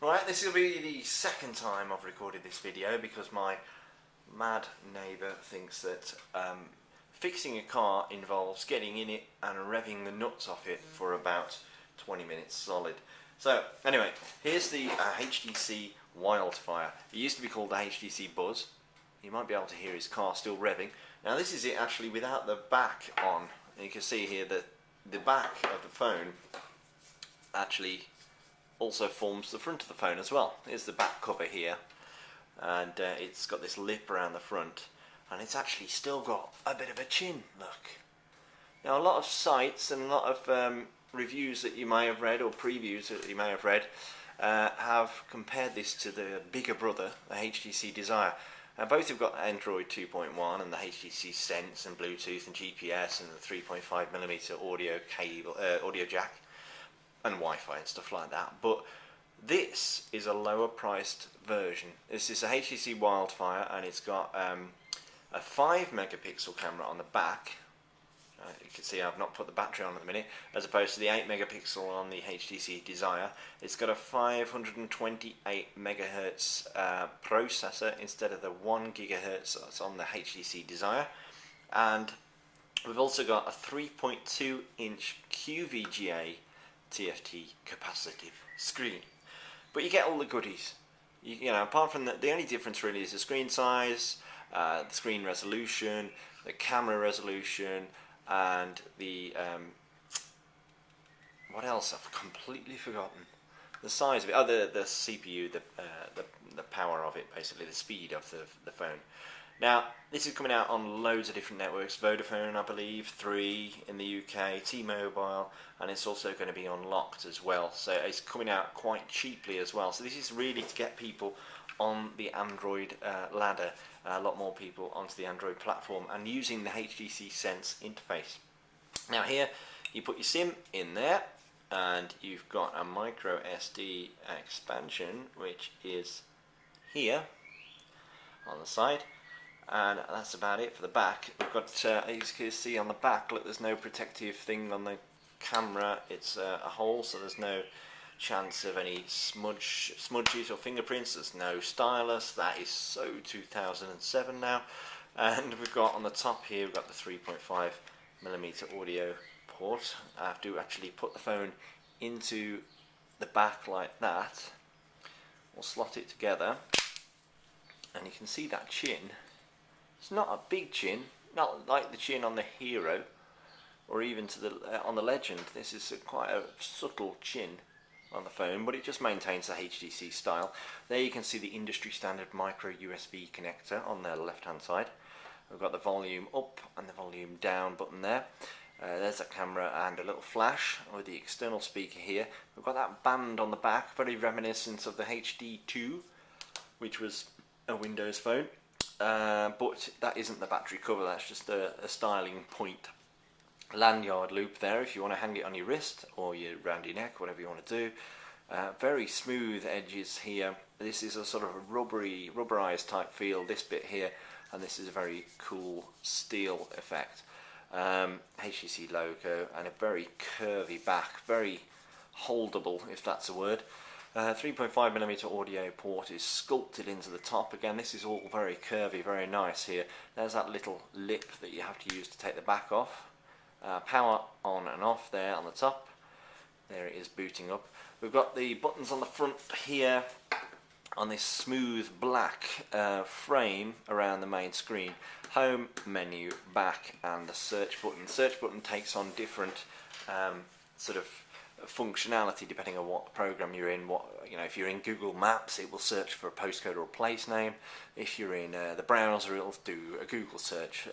Right, this will be the second time I've recorded this video because my mad neighbour thinks that fixing a car involves getting in it and revving the nuts off it for about 20 minutes solid. So anyway, here's the HTC Wildfire. It used to be called the HTC Buzz. You might be able to hear his car still revving. Now this is it actually without the back on. And you can see here that the back of the phone actually also forms the front of the phone as well. Here's the back cover here, and it's got this lip around the front, and it's actually still got a bit of a chin, look. Now a lot of sites and a lot of reviews that you may have read, or previews that you may have read, have compared this to the bigger brother, the HTC Desire. Both have got Android 2.1 and the HTC Sense and Bluetooth and GPS and the 3.5mm audio cable, audio jack, and Wi-Fi and stuff like that. But this is a lower priced version. This is a HTC Wildfire, and it's got a 5-megapixel camera on the back. You can see I've not put the battery on at the minute, as opposed to the 8-megapixel on the HTC Desire. It's got a 528 megahertz processor instead of the 1 gigahertz that's on the HTC Desire, and we've also got a 3.2 inch QVGA TFT capacitive screen. But you get all the goodies. You know, apart from the only difference really is the screen size, the screen resolution, the camera resolution, and the what else? I've completely forgotten. The size of it. Oh, the CPU, the power of it, basically the speed of the phone. Now, this is coming out on loads of different networks. Vodafone, I believe, 3 in the UK, T-Mobile, and it's also going to be unlocked as well. So it's coming out quite cheaply as well. So this is really to get people on the Android ladder, a lot more people onto the Android platform, and using the HTC Sense interface. Now here, you put your SIM in there, and you've got a micro SD expansion, which is here on the side. And that's about it for the back. We've got, as you can see on the back, look, there's no protective thing on the camera. It's a hole, so there's no chance of any smudges or fingerprints. There's no stylus. That is so 2007 now. And we've got on the top here, we've got the 3.5mm audio port. I have to actually put the phone into the back like that. We'll slot it together, and you can see that chin. It's not a big chin, not like the chin on the Hero, or even to the on the Legend. This is quite a subtle chin on the phone, but it just maintains the HTC style. There you can see the industry standard micro USB connector on the left hand side. We've got the volume up and the volume down button there. There's a camera and a little flash with the external speaker here. We've got that band on the back, very reminiscent of the HD2, which was a Windows phone. But that isn't the battery cover, that's just a styling point. Lanyard loop there if you want to hang it on your wrist or around your neck, whatever you want to do. Very smooth edges here. This is a sort of a rubberized type feel, this bit here, and this is a very cool steel effect. HTC logo and a very curvy back, very holdable, if that's a word. 3.5mm audio port is sculpted into the top. Again, this is all very curvy, very nice here. There's that little lip that you have to use to take the back off. Power on and off there on the top. There it is booting up. We've got the buttons on the front here on this smooth black frame around the main screen. Home, menu, back, and the search button. The search button takes on different sort of functionality depending on what program you're in. If you're in Google Maps, it will search for a postcode or a place name. If you're in the browser, it'll do a Google search,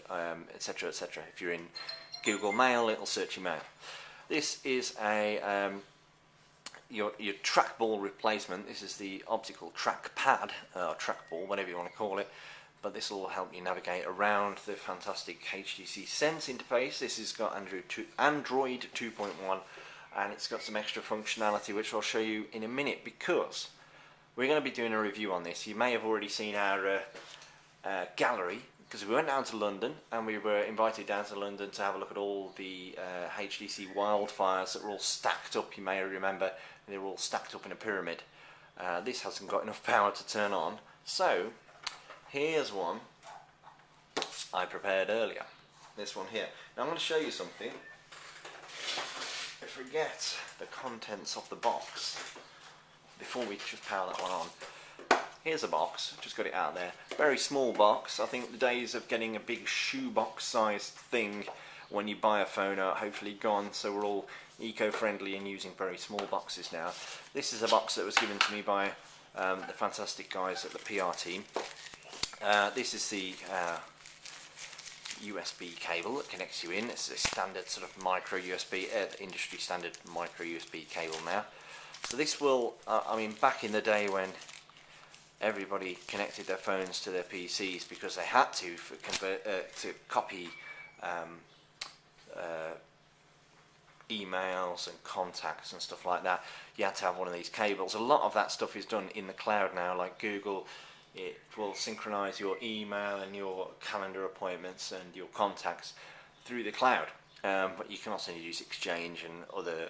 etc., etc. If you're in Google Mail, it'll search your mail. This is a your trackball replacement. This is the optical trackpad or trackball, whatever you want to call it. But this will help you navigate around the fantastic HTC Sense interface. This has got Android 2.1. and it's got some extra functionality which I'll show you in a minute, because we're going to be doing a review on this. You may have already seen our gallery, because we went down to London and we were invited down to London to have a look at all the HTC Wildfires that were all stacked up. You may remember they were all stacked up in a pyramid. This hasn't got enough power to turn on, so here's one I prepared earlier. This one here. Now I'm going to show you something. Forget the contents of the box before we just power that one on. Here's a box, just got it out there. Very small box. I think the days of getting a big shoebox sized thing when you buy a phone are hopefully gone, so we're all eco-friendly and using very small boxes now. This is a box that was given to me by the fantastic guys at the PR team. This is the USB cable that connects you in. It's a standard sort of micro USB, industry standard micro USB cable now. So this will, I mean, back in the day when everybody connected their phones to their PCs because they had to to copy emails and contacts and stuff like that, you had to have one of these cables. A lot of that stuff is done in the cloud now, like Google. It will synchronize your email and your calendar appointments and your contacts through the cloud. But you can also use Exchange and other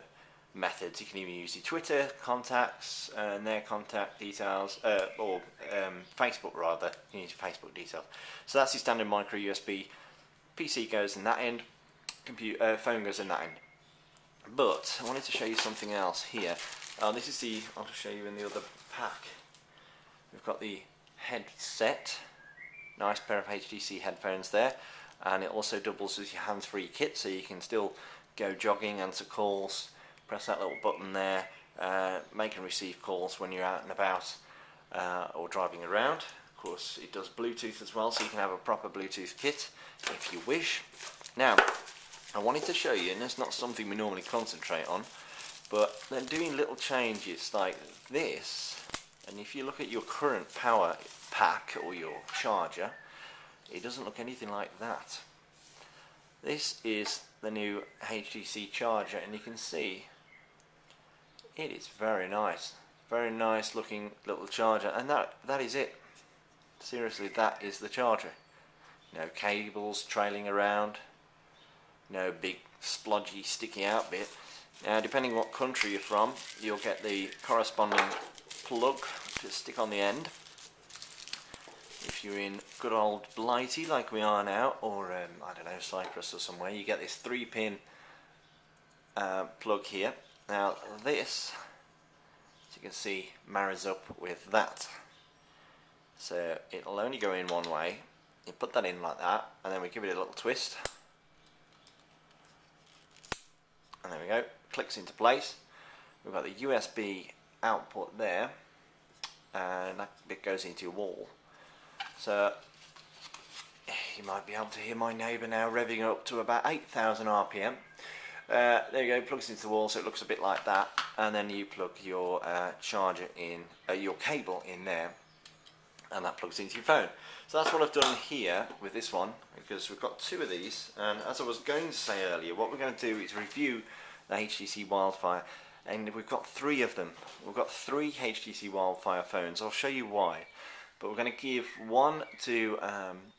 methods. You can even use your Twitter contacts and their contact details, or Facebook rather. You can use Facebook details. So that's your standard micro USB. PC goes in that end, phone goes in that end. But I wanted to show you something else here. This is the, I'll show you in the other pack. We've got the headset, nice pair of HTC headphones there, and it also doubles as your hands-free kit, so you can still go jogging, answer calls, press that little button there, make and receive calls when you're out and about or driving around. Of course, it does Bluetooth as well, so you can have a proper Bluetooth kit if you wish. Now, I wanted to show you, and it's not something we normally concentrate on, but they're doing little changes like this. And if you look at your current power pack or your charger, it doesn't look anything like that. This is the new HTC charger, and you can see it is very nice looking little charger, and that is it. Seriously, that is the charger. No cables trailing around, no big splodgy sticky out bit. Now, depending what country you're from, you'll get the corresponding plug to stick on the end. If you're in good old Blighty like we are now, or I don't know, Cyprus or somewhere, you get this 3-pin plug here. Now this, as you can see, marries up with that. So it'll only go in one way. You put that in like that, and then we give it a little twist. And there we go, clicks into place. We've got the USB output there, and that bit goes into your wall. So you might be able to hear my neighbour now revving up to about 8,000 RPM. There you go, plugs into the wall, so it looks a bit like that, and then you plug your charger in, your cable in there, and that plugs into your phone. So that's what I've done here with this one, because we've got two of these, and as I was going to say earlier, what we're going to do is review the HTC Wildfire, and we've got three of them. We've got three HTC Wildfire phones. I'll show you why. But we're going to give one to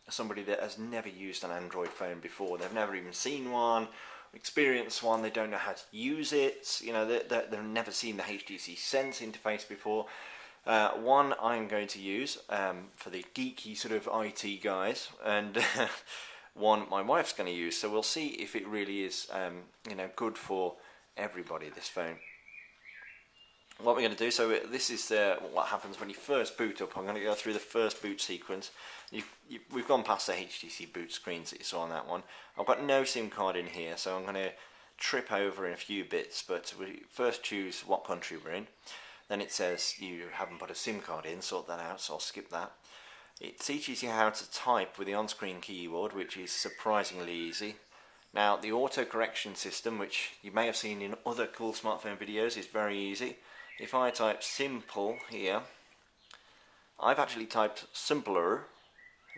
somebody that has never used an Android phone before. They've never even seen one, experienced one, they don't know how to use it, you know, they've never seen the HTC Sense interface before. One I'm going to use for the geeky sort of IT guys, and one my wife's going to use, so we'll see if it really is you know, good for everybody, this phone. What we're going to do, so this is what happens when you first boot up. I'm going to go through the first boot sequence. We've gone past the HTC boot screens that you saw on that one. I've got no SIM card in here, so I'm going to trip over in a few bits, but we first choose what country we're in. Then it says you haven't put a SIM card in, sort that out, so I'll skip that. It teaches you how to type with the on-screen keyboard, which is surprisingly easy. Now, the auto-correction system, which you may have seen in other cool smartphone videos, is very easy. If I type simple here, I've actually typed simpler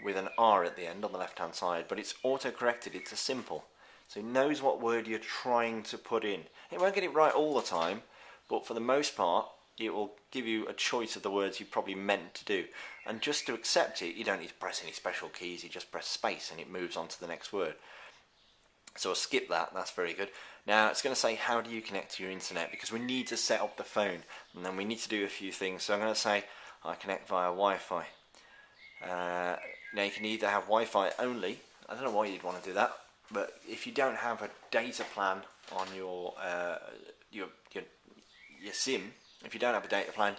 with an R at the end on the left hand side, but it's auto-corrected it to simple. So it knows what word you're trying to put in. It won't get it right all the time, but for the most part, it will give you a choice of the words you probably meant to do. And just to accept it, you don't need to press any special keys, you just press space and it moves on to the next word. So I'll skip that, that's very good. Now it's going to say how do you connect to your internet, because we need to set up the phone and then we need to do a few things. So I'm going to say I connect via Wi-Fi. Now you can either have Wi-Fi only. I don't know why you'd want to do that, but if you don't have a data plan on your SIM, if you don't have a data plan,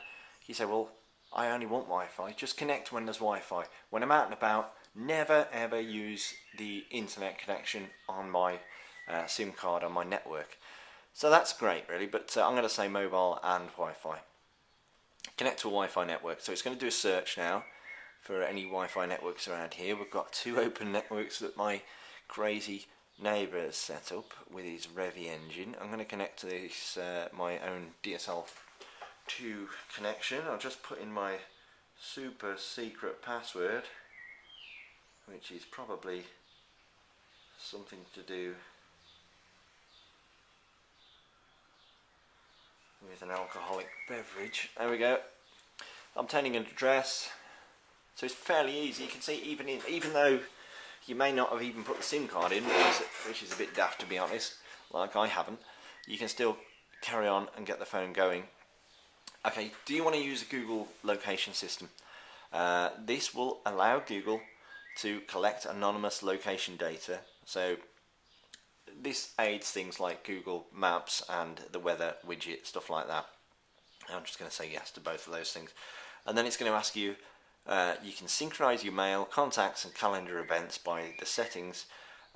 you say, well, I only want Wi-Fi. Just connect when there's Wi-Fi. When I'm out and about, never ever use the internet connection on my SIM card on my network. So that's great, really. But I'm going to say mobile and Wi-Fi. Connect to a Wi-Fi network. So it's going to do a search now for any Wi-Fi networks around here. We've got 2 open networks that my crazy neighbour has set up with his Revy engine. I'm going to connect to this my own DSL2 connection. I'll just put in my super secret password, which is probably something to do with an alcoholic beverage. There we go. I'm obtaining an address. So it's fairly easy. You can see even though you may not have even put the SIM card in, which is a bit daft to be honest, like I haven't, you can still carry on and get the phone going. Okay, do you want to use a Google location system? This will allow Google to collect anonymous location data. So this aids things like Google Maps and the weather widget, stuff like that. I'm just going to say yes to both of those things. And then it's going to ask you, you can synchronize your mail, contacts and calendar events by the settings,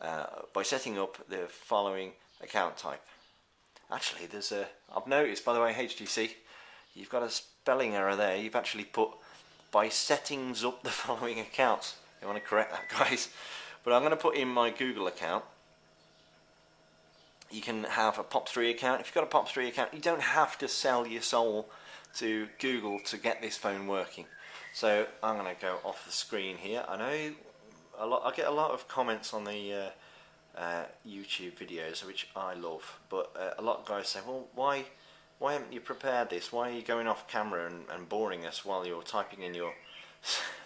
by setting up the following account type. Actually, I've noticed, by the way, HTC, you've got a spelling error there. You've actually put by settings up the following accounts. You want to correct that, guys. But I'm going to put in my Google account. You can have a POP3 account. If you've got a POP3 account, you don't have to sell your soul to Google to get this phone working. So I'm going to go off the screen here. I know I get a lot of comments on the YouTube videos, which I love, but a lot of guys say, well, why haven't you prepared this? Why are you going off camera and boring us while you're typing in your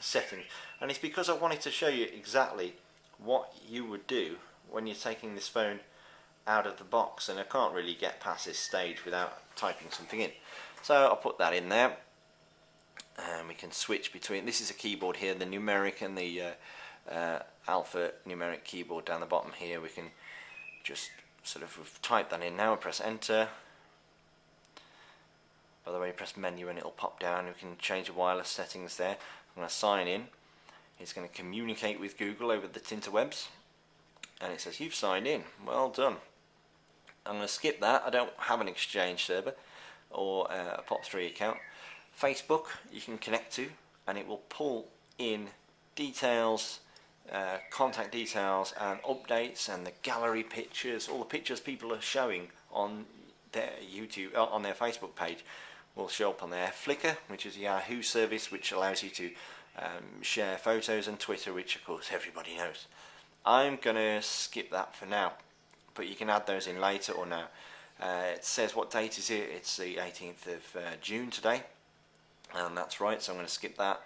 settings? And it's because I wanted to show you exactly what you would do when you're taking this phone out of the box, and I can't really get past this stage without typing something in. So I'll put that in there, and we can switch between. This is a keyboard here, the numeric and the alpha numeric keyboard down the bottom here. We can just sort of type that in now and press enter. By the way, press menu and it'll pop down. We can change the wireless settings there. I'm going to sign in. It's going to communicate with Google over the interwebs, and it says you've signed in. Well done. I'm going to skip that. I don't have an Exchange server or a POP3 account. Facebook you can connect to, and it will pull in details, contact details and updates, and the gallery pictures, all the pictures people are showing on their YouTube, on their Facebook page will show up on there. Flickr, which is a Yahoo service which allows you to share photos, and Twitter, which of course everybody knows. I'm going to skip that for now, but you can add those in later or now. It says what date is it? It's the 18th of June today, and that's right, so I'm going to skip that,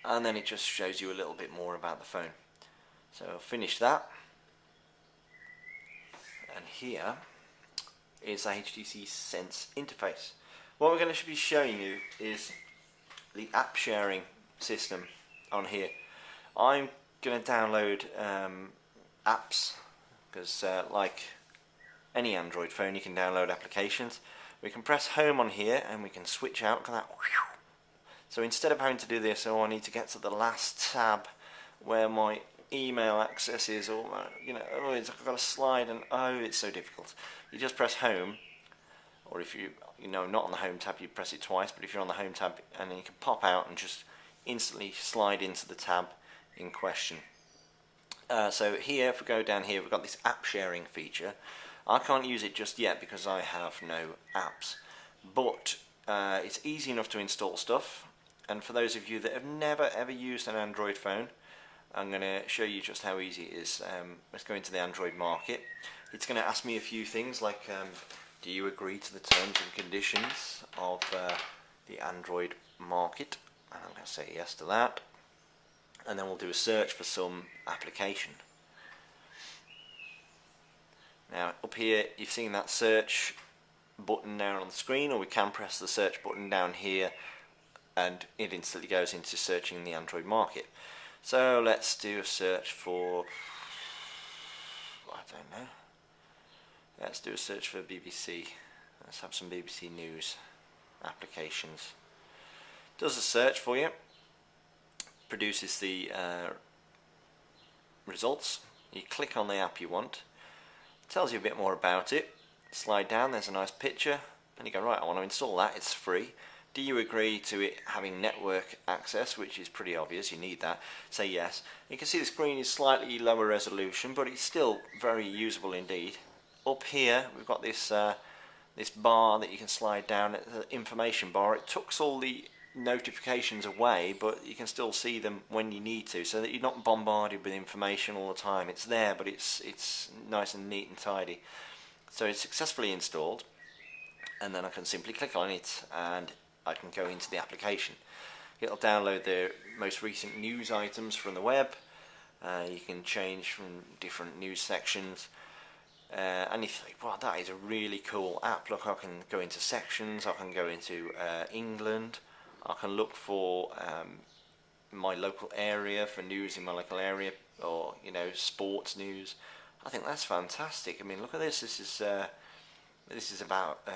and then it just shows you a little bit more about the phone. So I'll finish that, and here is the HTC Sense interface. What we're going to be showing you is the app sharing system on here. I'm going to download apps because like any Android phone you can download applications. We can press home on here and we can switch out. Look at that. So instead of having to do this, I need to get to the last tab where my email access is, or I've got to slide, and it's so difficult. You just press home, or if not on the home tab, you press it twice, but if you're on the home tab, and then you can pop out and just instantly slide into the tab in question. So here, if we go down here, we've got this app sharing feature. I can't use it just yet because I have no apps, but it's easy enough to install stuff. And for those of you that have never ever used an Android phone, I'm going to show you just how easy it is. Let's go into the Android market. It's going to ask me a few things like, do you agree to the terms and conditions of the Android market? And I'm going to say yes to that. And then we'll do a search for some application. Now up here you've seen that search button down on the screen, or we can press the search button down here and it instantly goes into searching the Android market. So let's do a search for, I don't know, let's do a search for BBC. Let's have some BBC News applications. Does a search for you, produces the results. You click on the app you want, tells you a bit more about it. Slide down, there's a nice picture, and you go, right, I want to install that, it's free. Do you agree to it having network access, which is pretty obvious, you need that. Say yes. You can see the screen is slightly lower resolution, but it's still very usable indeed. Up here we've got this this bar that you can slide down, the information bar. It tucks all the notifications away, but you can still see them when you need to, so that you're not bombarded with information all the time. It's there, but it's nice and neat and tidy. So it's successfully installed, and then I can simply click on it and I can go into the application. It'll download the most recent news items from the web. You can change from different news sections, and you think, wow, that is a really cool app. Look, I can go into sections, I can go into England, I can look for my local area, for news in my local area, or sports news. I think that's fantastic. I mean, look at this. This is about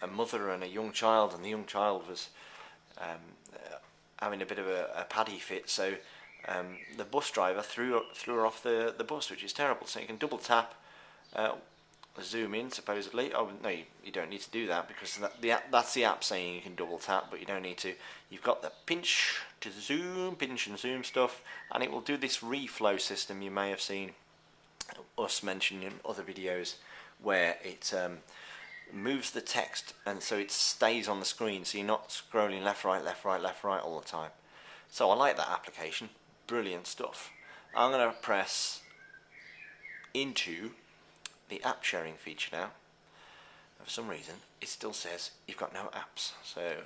a mother and a young child, and the young child was having a bit of a paddy fit, so the bus driver threw her off the bus, which is terrible. So you can double tap, zoom in supposedly. Oh no, you don't need to do that, because that's the app saying you can double tap, but you don't need to. You've got the pinch to zoom, pinch and zoom stuff, and it will do this reflow system you may have seen us mention in other videos, where it moves the text and so it stays on the screen, so you're not scrolling left, right, left, right, left, right all the time. So I like that application, brilliant stuff. I'm going to press into the app sharing feature now. For some reason it still says you've got no apps, so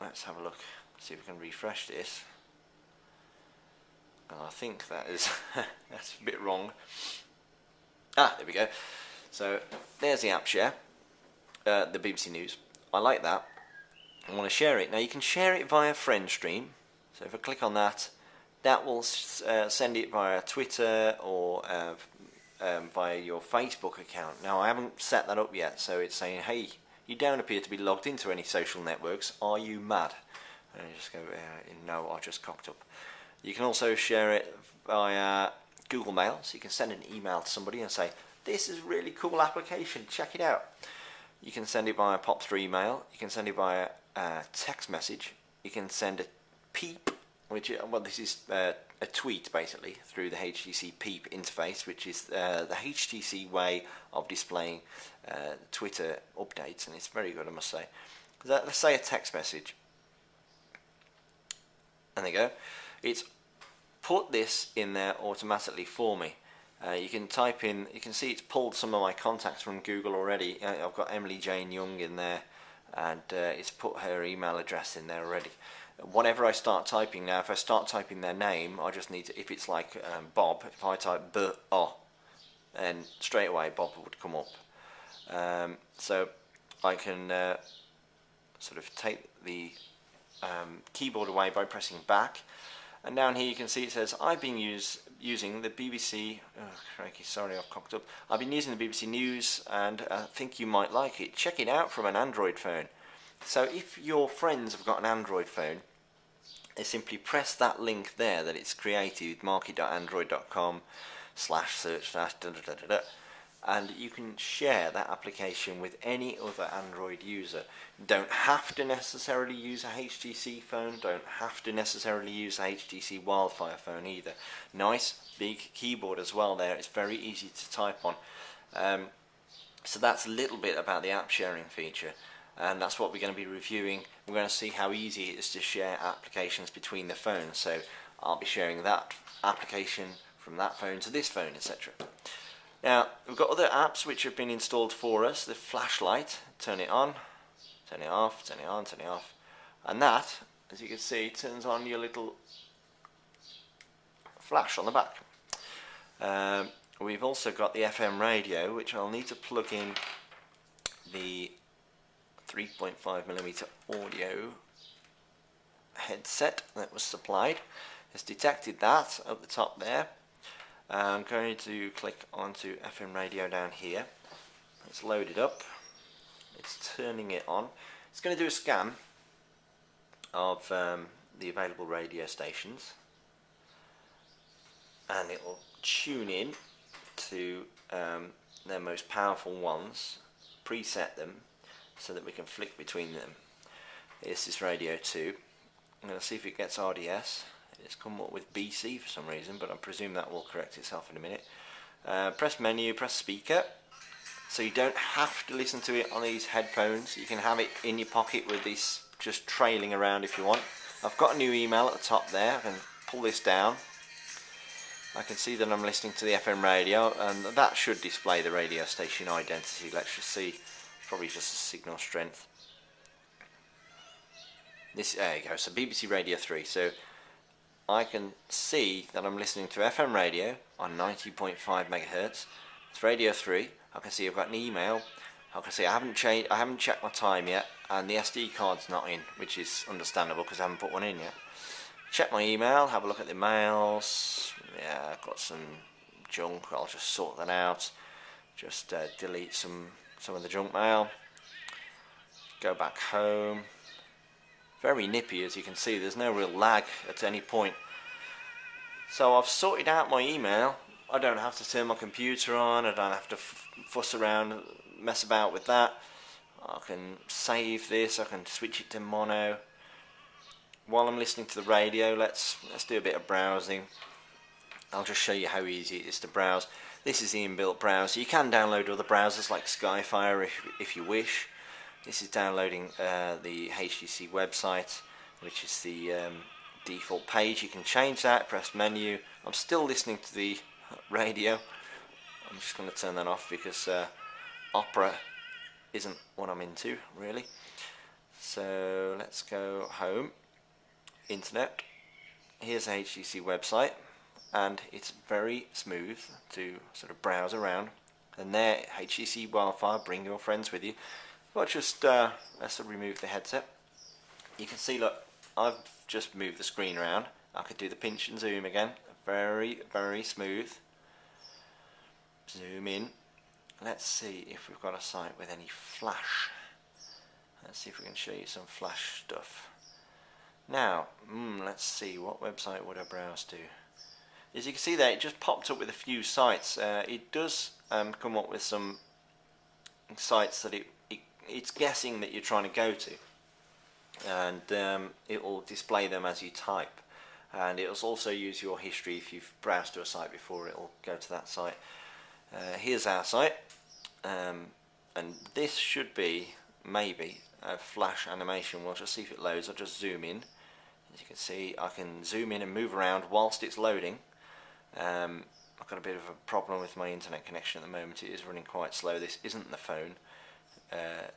let's have a look, see if we can refresh this. I think that is that's a bit wrong. There we go. So there's the app share, the BBC News. I like that. I want to share it. Now you can share it via friend stream. So if I click on that, that will send it via Twitter or via your Facebook account. Now I haven't set that up yet, so it's saying, hey, you don't appear to be logged into any social networks. Are you mad? And I just go, no, I just cocked up. You can also share it via Google Mail, so you can send an email to somebody and say, this is a really cool application, check it out. You can send it via POP3 mail, you can send it via text message, you can send a peep, which, well, this is a tweet basically through the HTC peep interface, which is the HTC way of displaying Twitter updates, and it's very good, I must say. Let's say a text message, and there you go. It's put this in there automatically for me. You can type in, you can see it's pulled some of my contacts from Google already. I've got Emily Jane Young in there, and it's put her email address in there already. Whatever I start typing now, if I start typing their name, I just need to, if it's like Bob, if I type B-O, then straight away Bob would come up. So I can sort of take the keyboard away by pressing back. And down here you can see it says, I've been using the BBC, oh crikey, sorry I've cocked up, I've been using the BBC News and I think you might like it. Check it out from an Android phone. So if your friends have got an Android phone, they simply press that link there that it's created, market.android.com/search/ and you can share that application with any other Android user. Don't have to necessarily use a HTC phone, don't have to necessarily use a HTC Wildfire phone either. Nice big keyboard as well there, it's very easy to type on. So that's a little bit about the app sharing feature, and that's what we're going to be reviewing. We're going to see how easy it is to share applications between the phones, so I'll be sharing that application from that phone to this phone, etc. Now, we've got other apps which have been installed for us. The flashlight, turn it on, turn it off, turn it on, turn it off. And that, as you can see, turns on your little flash on the back. we've also got the FM radio, which I'll need to plug in the 3.5mm audio headset that was supplied. It's detected that at the top there. I'm going to click onto FM radio down here. It's loaded up. It's turning it on. It's going to do a scan of the available radio stations, and it will tune in to their most powerful ones, preset them so that we can flick between them. This is radio 2. I'm going to see if it gets RDS. It's come up with BC for some reason, but I presume that will correct itself in a minute. Press menu, press speaker. So you don't have to listen to it on these headphones. You can have it in your pocket with this just trailing around if you want. I've got a new email at the top there. I can pull this down. I can see that I'm listening to the FM radio, and that should display the radio station identity. Let's just see. Probably just a signal strength. There you go. So BBC Radio 3. So I can see that I'm listening to FM radio on 90.5 megahertz. It's Radio 3. I can see I've got an email. I can see I haven't checked my time yet, and the SD card's not in, which is understandable because I haven't put one in yet. Check my email, have a look at the mails. Yeah, I've got some junk. I'll just sort that out. Just delete some of the junk mail. Go back home. Very nippy, as you can see. There's no real lag at any point. So I've sorted out my email. I don't have to turn my computer on. I don't have to fuss around, mess about with that. I can save this. I can switch it to mono. While I'm listening to the radio, let's do a bit of browsing. I'll just show you how easy it is to browse. This is the inbuilt browser. You can download other browsers like Skyfire if you wish. This is downloading the HTC website, which is the default page. You can change that, press menu. I'm still listening to the radio. I'm just going to turn that off because opera isn't what I'm into, really. So let's go home. Internet. Here's the HTC website, and it's very smooth to sort of browse around. And there, HTC Wildfire, bring your friends with you. But just let's remove the headset. You can see, look, I've just moved the screen around. I could do the pinch and zoom again. Very, very smooth. Zoom in. Let's see if we've got a site with any flash. Let's see if we can show you some flash stuff. Now, let's see, what website would I browse to? As you can see there, it just popped up with a few sites. It does come up with some sites that it's guessing that you're trying to go to, and it will display them as you type, and it will also use your history. If you've browsed to a site before, it will go to that site. Here's our site, and this should be maybe a flash animation. We'll just see if it loads. I'll just zoom in. As you can see, I can zoom in and move around whilst it's loading. I've got a bit of a problem with my internet connection at the moment. It is running quite slow. This isn't the phone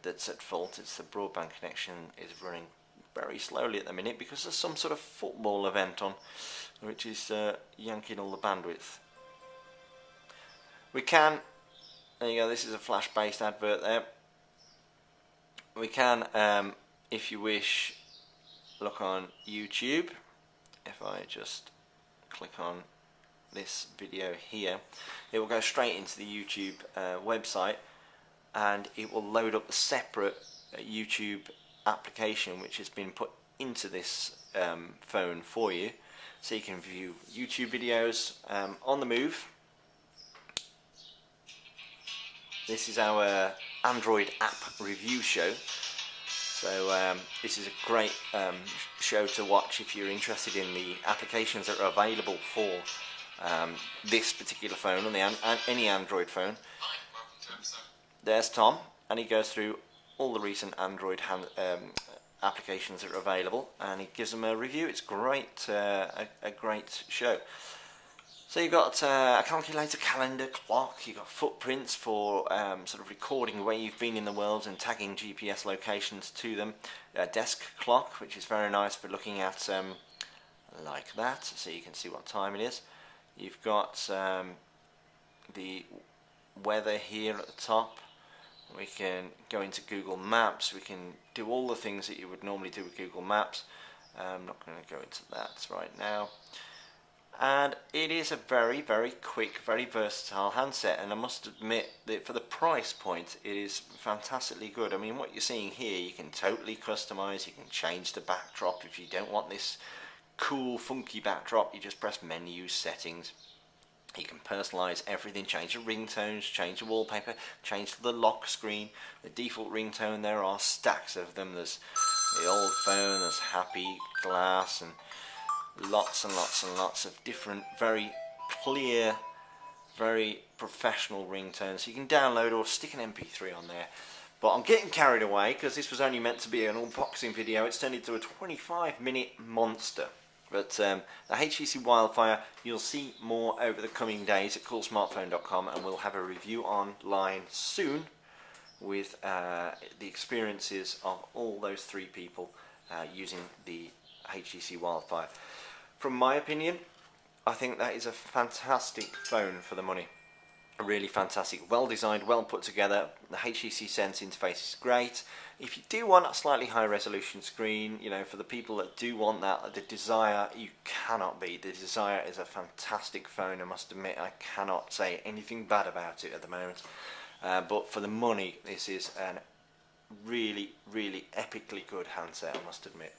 that's at fault. It's the broadband connection is running very slowly at the minute because there's some sort of football event on, which is yanking all the bandwidth. We can, there you go, this is a flash based advert there. We can, if you wish, look on YouTube. If I just click on this video here, it will go straight into the YouTube website, and it will load up the separate YouTube application which has been put into this phone for you, so you can view YouTube videos on the move. This is our Android app review show. So this is a great show to watch if you're interested in the applications that are available for this particular phone on any Android phone. There's Tom, and he goes through all the recent Android applications that are available, and he gives them a review. It's great, a great show. So you've got a calculator, calendar, clock. You've got footprints for sort of recording where you've been in the world and tagging GPS locations to them. A desk clock, which is very nice for looking at like that, so you can see what time it is. You've got the weather here at the top. We can go into Google Maps. We can do all the things that you would normally do with Google Maps. I'm not going to go into that right now. And it is a very, very quick, very versatile handset, and I must admit that for the price point it is fantastically good. I mean, what you're seeing here, you can totally customize. You can change the backdrop. If you don't want this cool funky backdrop, you just press menu settings. You can personalize everything, change the ringtones, change the wallpaper, change the lock screen, the default ringtone. There are stacks of them. There's the old phone, there's happy, glass, and lots and lots and lots of different, very clear, very professional ringtones. You can download or stick an MP3 on there. But I'm getting carried away because this was only meant to be an unboxing video. It's turned into a 25-minute monster. But the HTC Wildfire, you'll see more over the coming days at coolsmartphone.com, and we'll have a review online soon with the experiences of all those 3 people using the HTC Wildfire. From my opinion, I think that is a fantastic phone for the money. Really fantastic, well designed, well put together. The HTC Sense interface is great. If you do want a slightly higher resolution screen, you know, for the people that do want that, the Desire, you cannot beat. The Desire is a fantastic phone. I must admit, I cannot say anything bad about it at the moment. But for the money, this is a really, really epically good handset, I must admit.